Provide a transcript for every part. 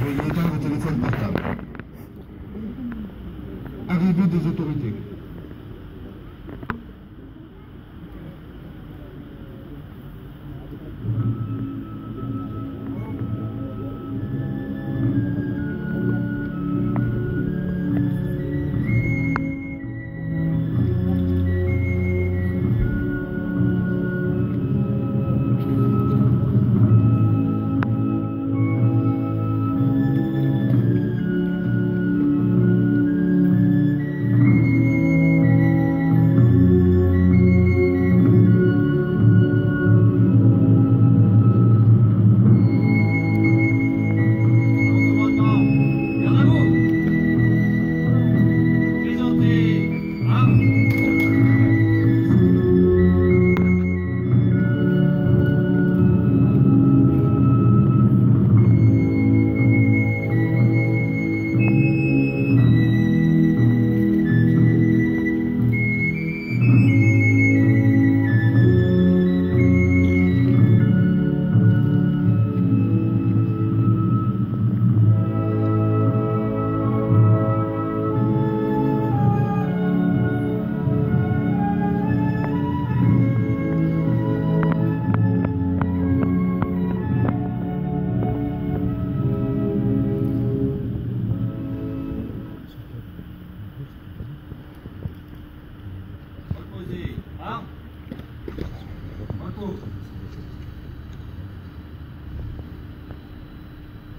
Veuillez éteindre vos téléphones portables. Arrivée des autorités.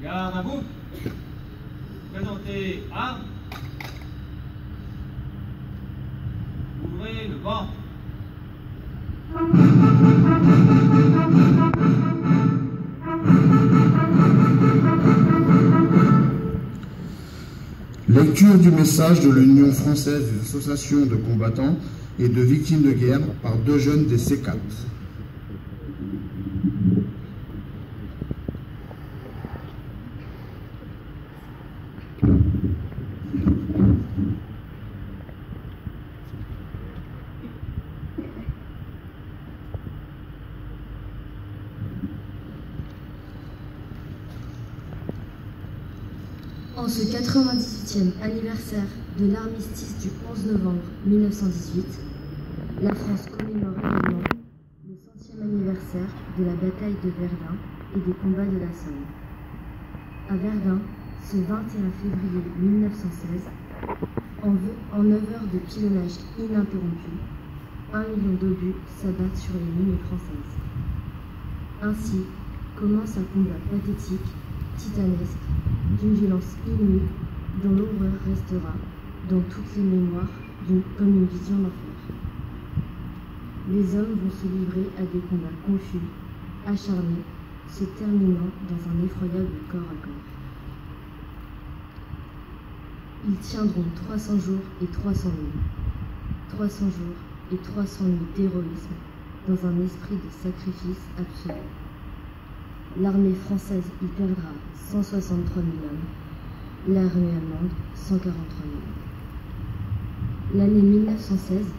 Garde à vous. Présentez armes. Ouvrez le banc. Lecture du message de l'Union française des associations de combattants et de victimes de guerre par deux jeunes des C4. En ce 98e anniversaire de l'armistice du 11 novembre 1918, la France commémore également le 100e anniversaire de la bataille de Verdun et des combats de la Somme. À Verdun, ce 21 février 1916, en 9 heures de pilonnage ininterrompu, 1 million d'obus s'abattent sur les lignes françaises. Ainsi commence un combat pathétique, titanesque, d'une violence inouïe, dont l'horreur restera dans toutes les mémoires comme une vision d'enfer. Les hommes vont se livrer à des combats confus, acharnés, se terminant dans un effroyable corps à corps. Ils tiendront 300 jours et 300 nuits. 300 jours et 300 nuits d'héroïsme dans un esprit de sacrifice absolu. L'armée française y perdra 163 000 hommes, l'armée allemande 143 000. L'année 1916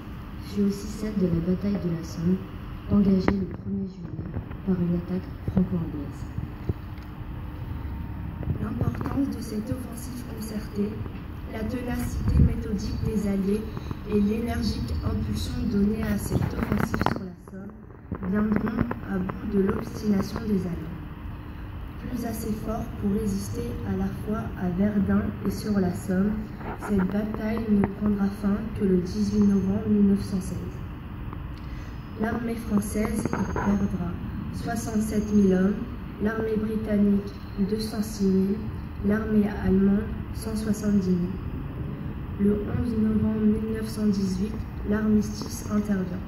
fut aussi celle de la bataille de la Somme, engagée le 1er juillet par une attaque franco-anglaise. L'importance de cette offensive concertée, la ténacité méthodique des Alliés et l'énergique impulsion donnée à cette offensive sur la Somme viendront à bout de l'obstination des Allemands. Plus assez fort pour résister à la fois à Verdun et sur la Somme, cette bataille ne prendra fin que le 18 novembre 1916. L'armée française y perdra 67 000 hommes, l'armée britannique 206 000, l'armée allemande 170 000. Le 11 novembre 1918, l'armistice intervient.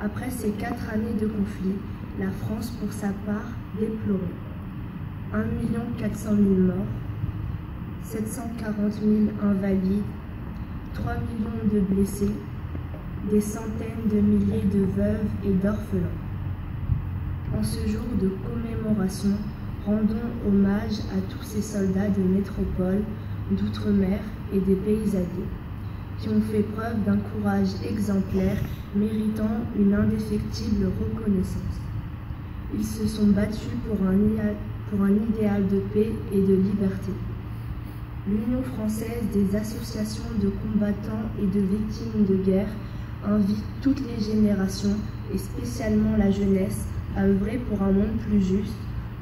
Après ces 4 années de conflit, la France, pour sa part, déplorait 1 400 000 morts, 740 000 invalides, 3 millions de blessés, des centaines de milliers de veuves et d'orphelins. En ce jour de commémoration, rendons hommage à tous ces soldats de métropole, d'outre-mer et des pays alliés, qui ont fait preuve d'un courage exemplaire méritant une indéfectible reconnaissance. Ils se sont battus pour un pour un idéal de paix et de liberté. L'Union française des associations de combattants et de victimes de guerre invite toutes les générations, et spécialement la jeunesse, à œuvrer pour un monde plus juste,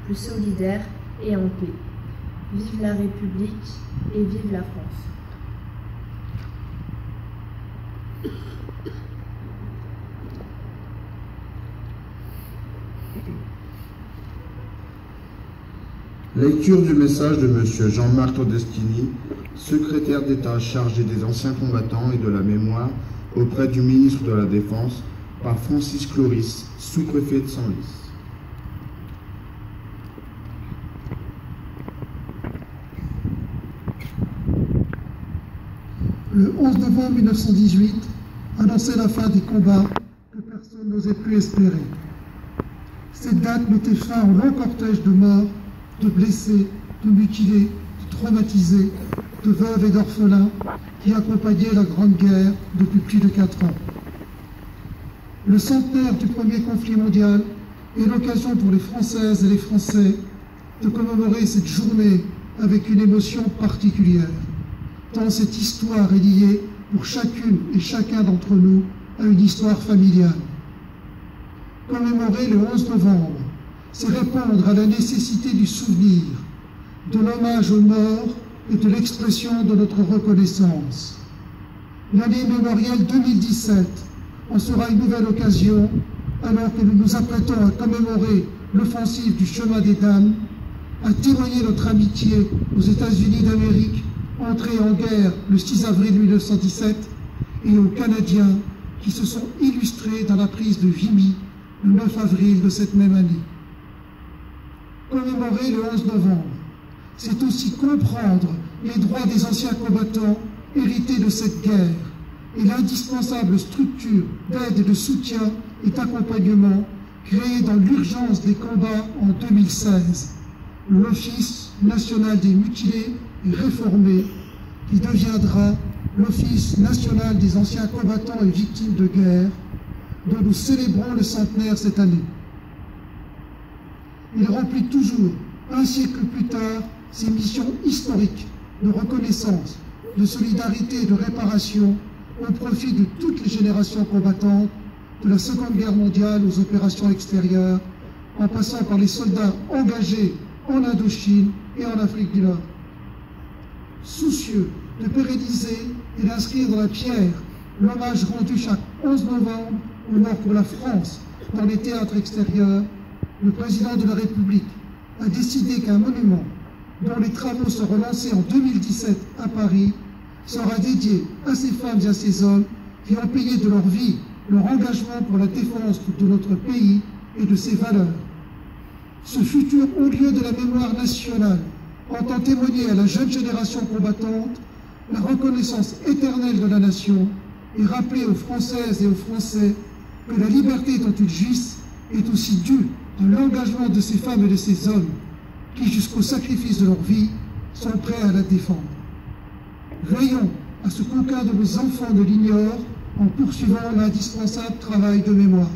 plus solidaire et en paix. Vive la République et vive la France. Lecture du message de M. Jean-Marc Todeschini, secrétaire d'État chargé des anciens combattants et de la mémoire auprès du ministre de la Défense, par Francis Cloris, sous-préfet de Senlis. Le 11 novembre 1918 annonçait la fin des combats que personne n'osait plus espérer. Cette date mettait fin au long cortège de morts, de blessés, de mutilés, de traumatisés, de veuves et d'orphelins qui accompagnaient la Grande Guerre depuis plus de 4 ans. Le centenaire du premier conflit mondial est l'occasion pour les Françaises et les Français de commémorer cette journée avec une émotion particulière, tant cette histoire est liée pour chacune et chacun d'entre nous à une histoire familiale. Commémorer le 11 novembre, c'est répondre à la nécessité du souvenir, de l'hommage aux morts et de l'expression de notre reconnaissance. L'année mémorielle 2017 en sera une nouvelle occasion, alors que nous nous apprêtons à commémorer l'offensive du chemin des Dames, à témoigner notre amitié aux États-Unis d'Amérique, entrés en guerre le 6 avril 1917, et aux Canadiens qui se sont illustrés dans la prise de Vimy le 9 avril de cette même année. Commémorer le 11 novembre, c'est aussi comprendre les droits des anciens combattants hérités de cette guerre et l'indispensable structure d'aide et de soutien et d'accompagnement créée dans l'urgence des combats en 2016, l'Office national des mutilés et réformés, qui deviendra l'Office national des anciens combattants et victimes de guerre, dont nous célébrons le centenaire cette année. Il remplit toujours, un siècle plus tard, ses missions historiques de reconnaissance, de solidarité et de réparation au profit de toutes les générations combattantes, de la Seconde Guerre mondiale aux opérations extérieures, en passant par les soldats engagés en Indochine et en Afrique du Nord. Soucieux de pérenniser et d'inscrire dans la pierre l'hommage rendu chaque 11 novembre aux morts pour la France dans les théâtres extérieurs, le président de la République a décidé qu'un monument, dont les travaux seront lancés en 2017 à Paris, sera dédié à ces femmes et à ces hommes qui ont payé de leur vie leur engagement pour la défense de notre pays et de ses valeurs. Ce futur haut lieu de la mémoire nationale entend témoigner à la jeune génération combattante la reconnaissance éternelle de la nation et rappeler aux Françaises et aux Français que la liberté dont ils jouissent est aussi due à l'engagement de ces femmes et de ces hommes qui, jusqu'au sacrifice de leur vie, sont prêts à la défendre. Veillons à ce qu'aucun de nos enfants ne l'ignore en poursuivant l'indispensable travail de mémoire.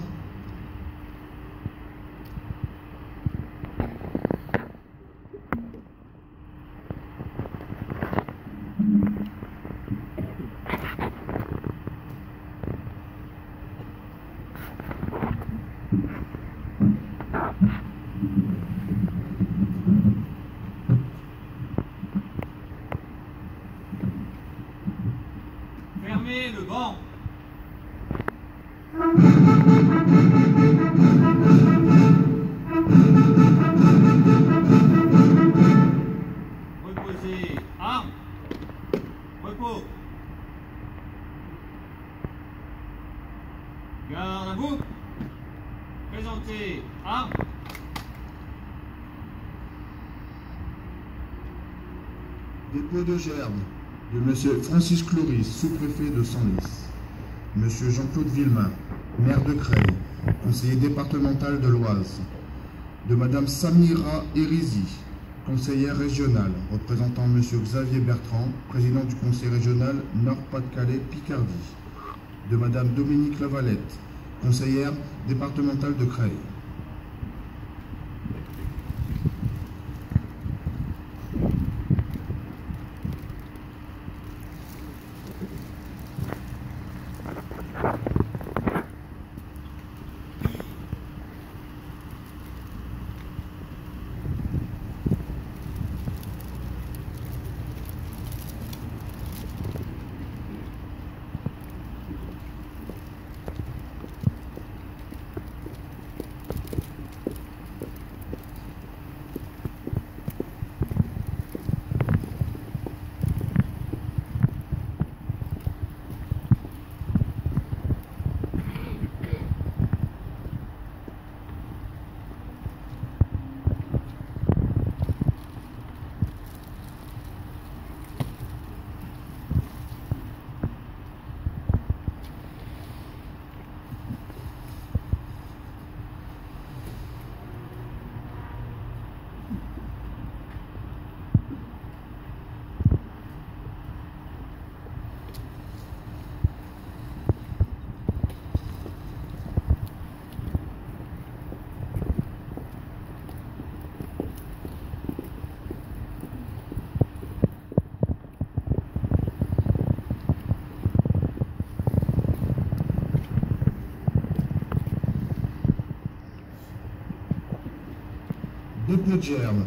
Fermez le banc. Reposez. Armes. Repos. Garde à vous. Présentez. Armes. Dépôt de gerbe de M. Francis Cloris, sous-préfet de Senlis. M. Jean-Claude Villemain, maire de Creil, conseiller départemental de l'Oise. De Mme Samira Erizi, conseillère régionale, représentant M. Xavier Bertrand, président du conseil régional Nord-Pas-de-Calais-Picardie. De Mme Dominique Lavalette, conseillère départementale de Creil. Jean-Claude Gerle,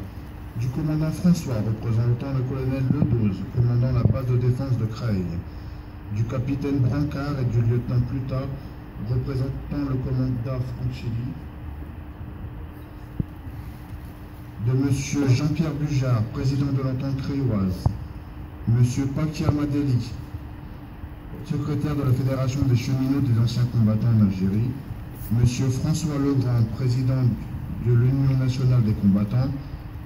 du commandant François, représentant le colonel Ledose, commandant la base de défense de Creil, du capitaine Brancard et du lieutenant Plutat, représentant le commandant Franchelli, de M. Jean-Pierre Bujard, président de l'entente créoise, M. Pakir Madeli, secrétaire de la Fédération des cheminots des anciens combattants en Algérie, M. François Legrand, président de l'Union nationale des combattants,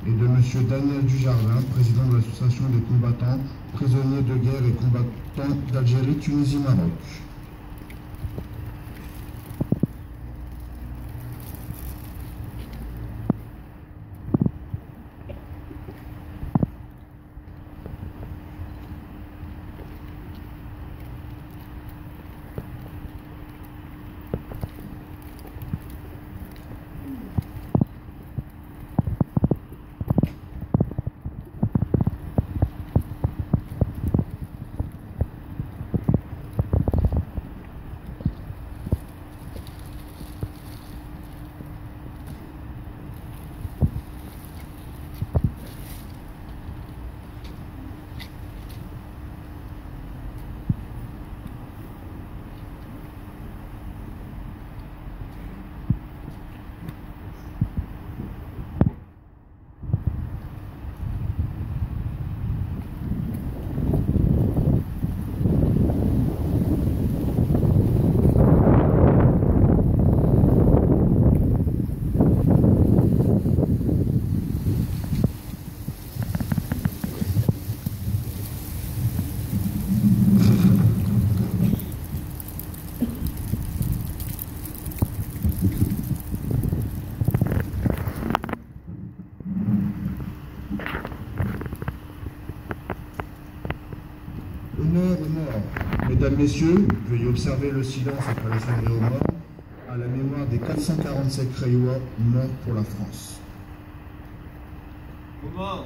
et de M. Daniel Dujardin, président de l'Association des combattants, prisonniers de guerre et combattants d'Algérie, Tunisie, Maroc. Honneur aux morts. Mesdames, Messieurs, veuillez observer le silence après la sonnerie aux morts, à la mémoire des 447 Crayois morts pour la France. Aux morts.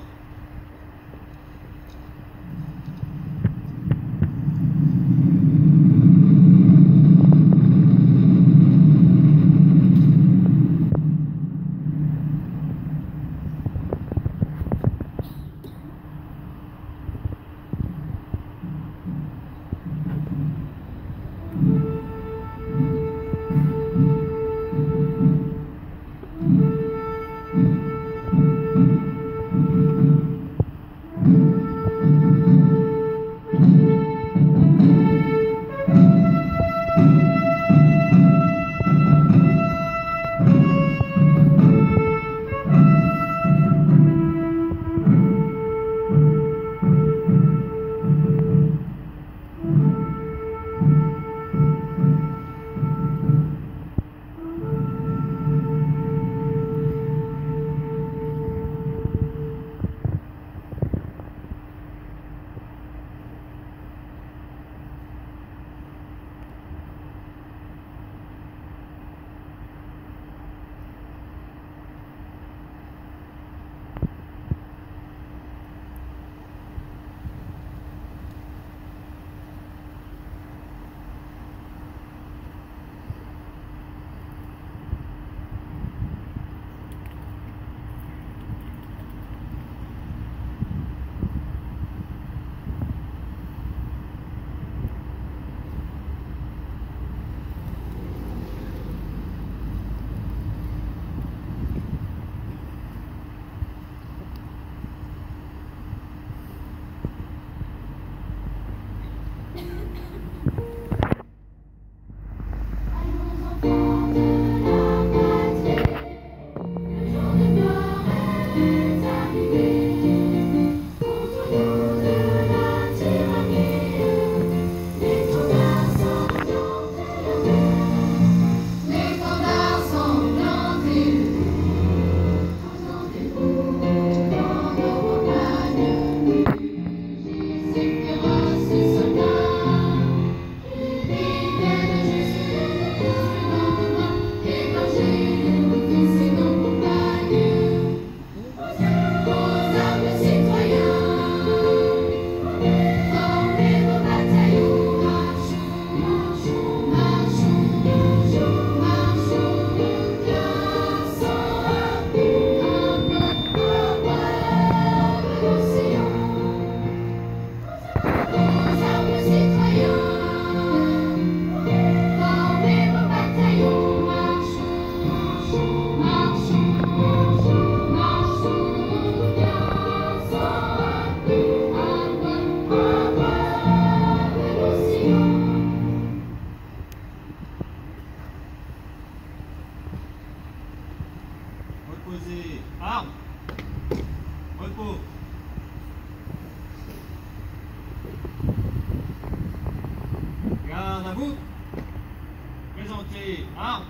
vous. Présentez armes.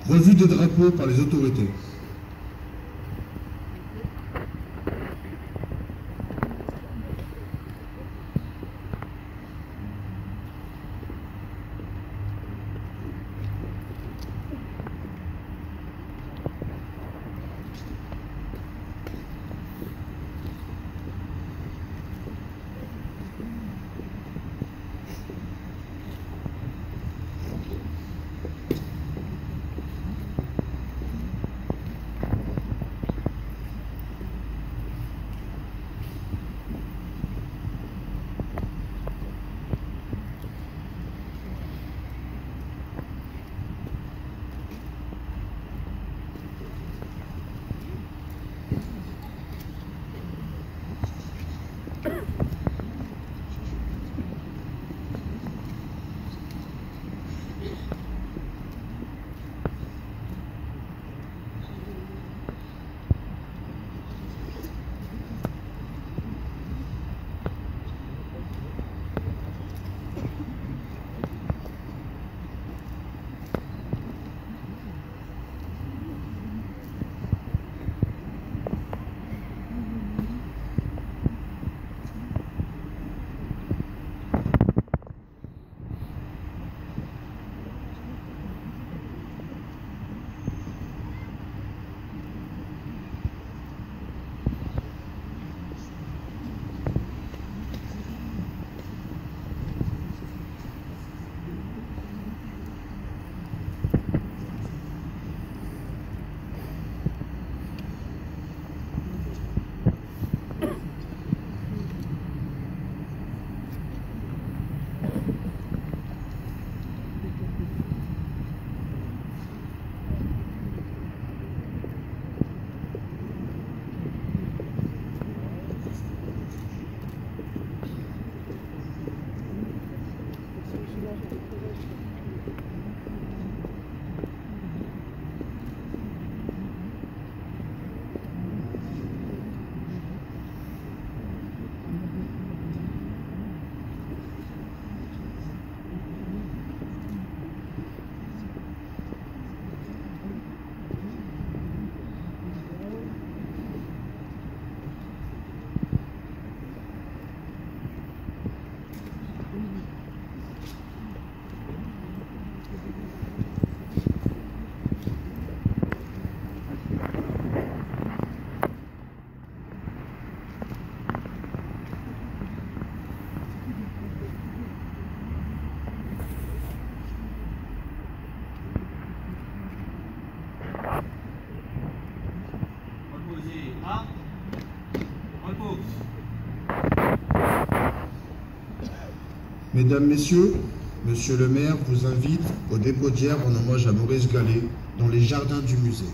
Revue des drapeaux par les autorités. Mesdames, Messieurs, Monsieur le maire vous invite au dépôt d'herbe en hommage à Maurice Gallet dans les jardins du musée.